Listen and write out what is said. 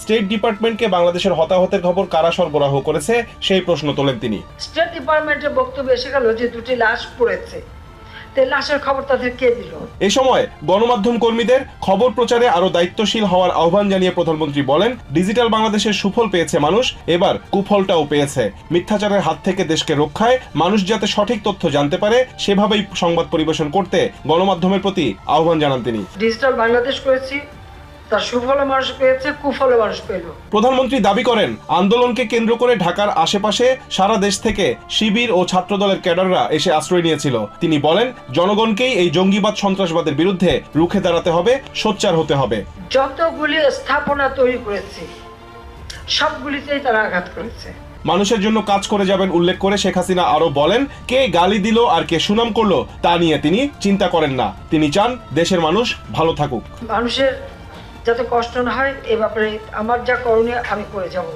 State ডিপার্টমেন্টকে বাংলাদেশের হতাহতের খবর কারা সরবরাহ করেছে সেই প্রশ্ন তোলেন তিনি। স্টেট ডিপার্টমেন্টের বক্তব্য এসে গেল যে 2টি লাশ পড়েছে, লাশের খবর তাদের কে দিল? এই সময় গণমাধ্যম কর্মীদের খবর প্রচারে আরো দায়িত্বশীল হওয়ার আহ্বান জানিয়ে প্রধানমন্ত্রী বলেন, ডিজিটাল বাংলাদেশের সুফল পেয়েছে মানুষ, এবার কুফলটাও পেয়েছে। মিথ্যাচারের হাত থেকে দেশকে রক্ষায় মানুষ যাতে সঠিক তথ্য জানতে পারে সেভাবেই সংবাদ পরিবেশন করতে গণমাধ্যমের প্রতি আহ্বান জানান তিনি। ডিজিটাল বাংলাদেশ করেছি, তার সুফল মানুষ পেয়েছে, কুফল মানুষ পেল। প্রধানমন্ত্রী দাবি করেন, আন্দোলনকে কেন্দ্র করে ঢাকার আশেপাশে সারা দেশ থেকে শিবির ও ছাত্রদলের ক্যাডাররা এসে আশ্রয় নিয়েছিল। তিনি বলেন, জনগণকেই এই জঙ্গিবাদ সন্ত্রাসবাদের বিরুদ্ধে রুখে দাঁড়াতে হবে, সোচ্চার হতে হবে। যতগুলি স্থাপনা তৈরি করেছে সবগুলিতেই তারা আঘাত করেছে। মানুষের জন্য কাজ করে যাবেন উল্লেখ করে শেখ হাসিনা আরো বলেন, কে গালি দিল আর কে সুনাম করলো তা নিয়ে তিনি চিন্তা করেন না। তিনি চান দেশের মানুষ ভালো থাকুক। মানুষের যাতে কষ্ট না হয় এ ব্যাপারে আমার যা করণীয় আমি করে যাব।